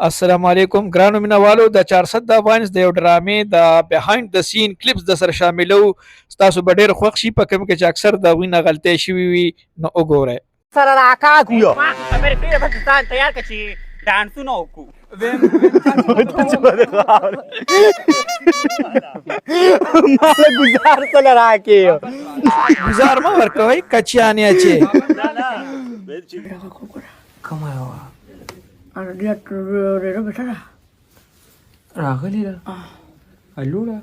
السلام علیکم ګرانو مینوالو د 400 د افغانس د یو ډرامې د بیهایند د سین کلیپس د سره شاملو تاسو به ډېر خوښ شي په کوم کې چې اکثر د غوینه غلطۍ شوي وي نو وګورئ سره راکاږو یو خبرې کړې پاکستان تیار کړه چې ډانسونه وکړو ماله ګزار سره راکې ګزار مه ورکوئ کچیانې اچې کومه یوه راغلی ده الوړه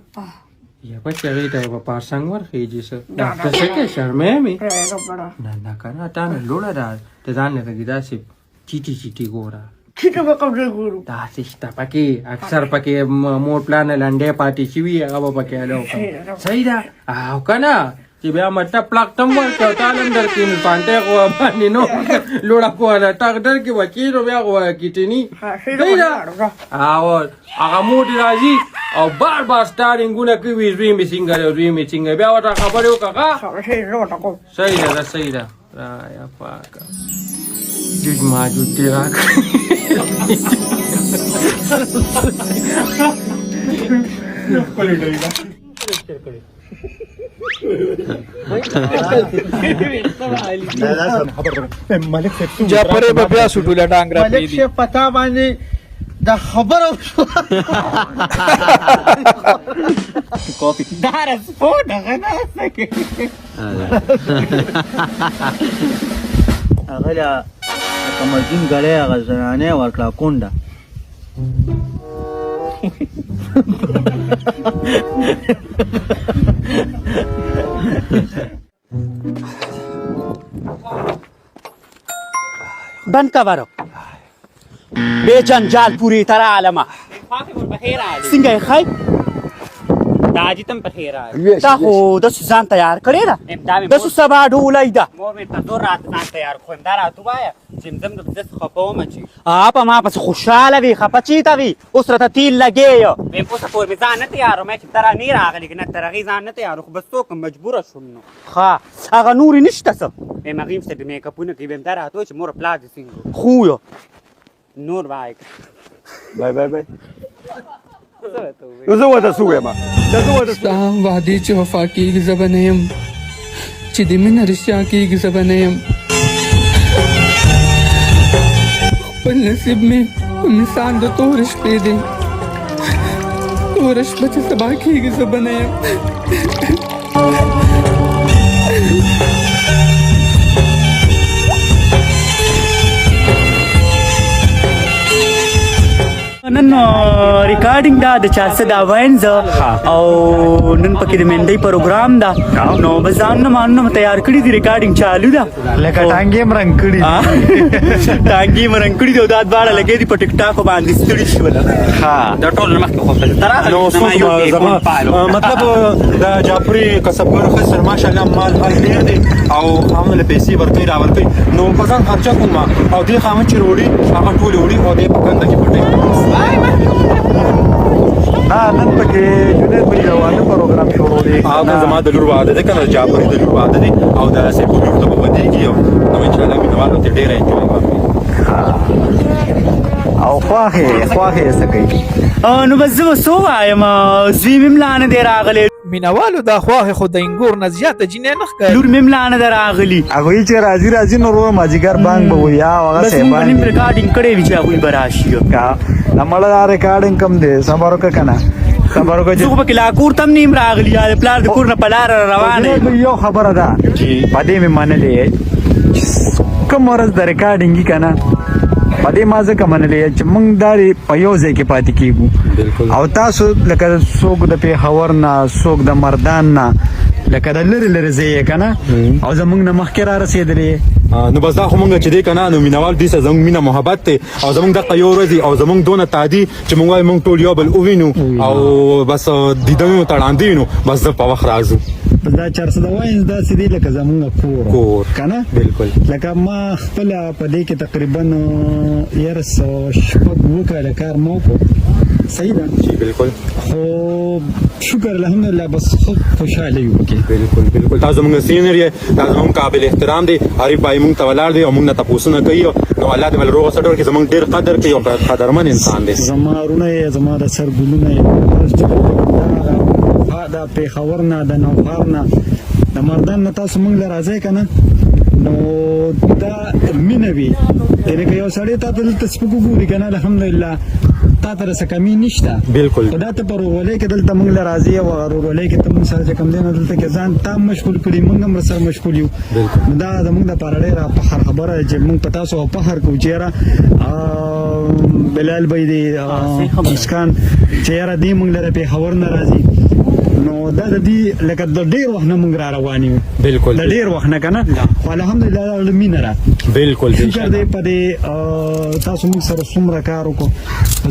یا بچ هغې ته به پارسنګ ورخېږي څه دا ته څه کوې شرمې مې نه نه که نه تا نه لوړه ده ته ځان لکه داسې چیټي چیټي ګوره داسې شته پکې اکثر پکې مور پلانه لنډې پاتې شوي هغه به پکې هلو صحیح ده او که نه چې بیا مطلب پلاک تم ورکړه تا هم درکړي نو پانټۍ خو باندې نو لوړه خو ټک درکړي وچې نو بیا خو کیټني صحیح ده او هغه موټې راځي او بار بار سټارینګونه کوي زوی مې څنګه دی زوی مې څنګه بیا ورته خبرې وکړه صحیح ده صحیح ده رایا پاکه جوج ماجوج دې راکړه جعفرې به بیا سوټوله ډانګ را ملک شیف پتا باندې دا خبره دا رسپوټ هغه نه سکه هغه لا کمرجین غړې هغه زنانه ورکړه کونډه بند کورو بے جنجال پوری طرح عالمه څنګه یې ښایي دا حاجي ته هم په خیر راغلی تا خو داسې ځان تیار کړې ده داسې سبا ډولۍ ده مور مې ته زور راته ځان تیار کړو دا راته ووایه چې ځم د داسې خفه ومه چې په ما پسې خوشحاله وي خفه چېرته وي اوس راته تیل لګې یو ویم اوسه پورې مې ځان نه تیار وم چې ته رانې راغلې که نه تر هغې ځان نه تیار خو بس څوک مجبوره شوم نو ښه هغه نورې نشته څه ویم هغې ورسته میک اپونه کوي ویم دا راته ووایه چې مور پلار دې څنګه خو یو نور وایه بای بای بای زه ورته څه ووایم ستا وعدې چې وفا کېږي زه به نه یم چې د مینه رښتیا کېږي زه به نه یم خپل نصیب مې انسان د تورې شپې دی توره شپه چې سبا کېږي زه به نه یم نن ریکارډینګ دا د 400 د افغانز او نن پکې د مندۍ پروګرام دا نو بزان نه مانو تیار کړی دی ریکارډینګ چالو دا لکه ټانګې مرنګ کړي ټانګي مرنګ کړی دی دا دواړه لګې دی په ټیک ټاک باندې ستړي شول ها دا ټول مخکې خو نو مطلب دا جعفري کسبګر خسر ماشاءالله مال ډېر دی او هم له پیسې ورکوي راورکوي نو په ځان خرچه کوم او دې خامه چې وړي هغه ټولې وړي او دې په کنده کې پټوي نن پکې جنید بھائی د واده پروګرام شروع دی هغه زما د لور واده دی کنه جعفري د لور واده دی او دا سه په لور ته بدلېږي نو ان شاء الله مینوالو ته ډېر انجوای وکړي او خواهې څه کوي نو بس زه څه وایم زوی مې ملا نه دی راغلی مینوالو دا خواښې خو د انګور نه زیاته جینۍ نه ښکاري لور مې ملا نه دی راغلی هغوی چې راځي نو ورو مازدیګر بانک به وي یا هغه بس موږ نیم ریکارډینګ کړی وي چې هغوی به راشي نمړه دا ریکارډینګ کم دی صبر وکړه که نه صبر وکړه زه خو پکې لا کور ته هم نیم راغلی یا د پلار د کور نه په لاره روان یم یو خبره ده په دې مې منلې کوم ورځ د ریکارډینګ که نه په دې ما ځکه منلې چې موږ دا په یو ځای کې پاتې کېږو او تاسو لکه څوک د پېښور نه څوک د مردان نه لکه د لرې لرې ځای یې که نه او زموږ نه مخکې را رسېدلې نو بس دا خو مونږ چې دی که نه نو مینوال دې سره زموږ مینه محبت دی او زموږ دغه یو ورځ او زموږ دونه تعدي چې مونږ وایو مونږ ټول یو بل ووینو او بس دیده مې ورته ړانده وینو بس زه په وخت راځو دا 400 واینز دا سړي لکه زمونږ کور. کور کنه بالکل. لکه ما خپل په دې کې تقریبا 1 کال کار مو کو صحیح ده جی بالکل. خو شکر الحمدلله بس خوشاله یو کې. بالکل تاسو موږ سینر یې، تاسو موږ قابل احترام دي، هری پای موږ ته ولاړ دي او موږ نه تاسو نه کوي نو الله دې ول روغ سره کې زموږ ډیر قدر کوي او قدرمن انسان دي. زمارونه زما د سر ګلونه دا پیښور نه د نوفار نه د مردان نه تاسو موږ له راځي کنه نو دا مینوي دغه یو سړی ته دلته سپکو ګوري کنه الحمدلله تا ته څه کمی نشته. بالکل خدا ته پر ولې کې دلته موږ له راځي او ورولې کې ته موږ سره کم دینه دلته کې ځان تام مشغول کړی موږ هم سره مشغول یو. دا زموږ د پاره ډیره فخر خبره چې موږ په تاسو فخر کوو چیرې بلال بھائی دی مسکان چیرې دی موږ لره په خبر ناراضي نو دا د دې لکه د ډیر وخت نه موږ را روان یو. بالکل د ډیر وخت نه کنه خو الحمدلله مینه را بالکل شکر دې په دې تاسو موږ سره څومره کار وکړو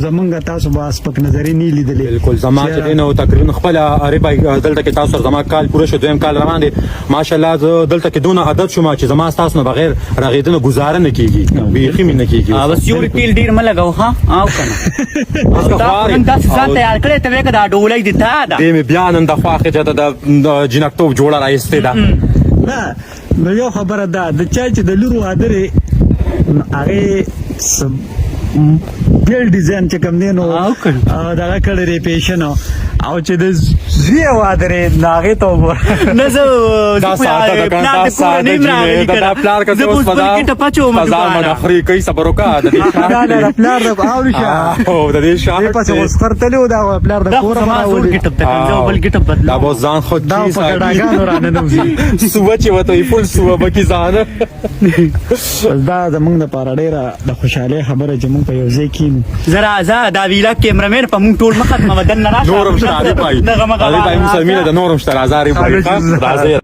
زمونږ تاسو به سپک نظری نه لیدلې. بالکل زما چې نو تقریبا خپل اری بای دلته کې تاسو زما کال پوره شو، دویم کال روان دي ماشاءالله. زه دلته کې دونه عادت شوم چې زما تاسو نه بغیر رغیدنه گزاره نه کیږي، بیخي مې نه کیږي. بس یو تیل ډیر م لګاو ها او کنه دا نن تاسو ځان تیار کړی ته وکړه دا ډولۍ دي تا دا دې مې بیا نن د خواخه چې د جنکټوب جوړه راایسته ده. نه نو یو خبره ده د چا چې د لورو عادره هغه بیل ډیزاین چې کوم دی نو دا کړه ریپیشن او چې د زیه وادره ناغه ته نه زه دا ساده دا ساده دا پلان کته اوس پدا فزا مدخري کوي صبر وکړه د دې دا پلان د اورشه او د دې شاه په څه اوس خرتلو دا پلان د کور ما زور ګټب ته بل ګټب بدل دا بو ځان خو دا په ډاګانو رانه نوځي سوه چې وته فل سوه بکی ځان دا زمونږ د پاره ډیره د خوشاله خبره چې مونږ په یو ځای کې زرا دا ویلا کیمرامین په مونږ ټول مخه مدن نه راشه نورم شته علي پای علي پای مسلمانه د نورم شته راځي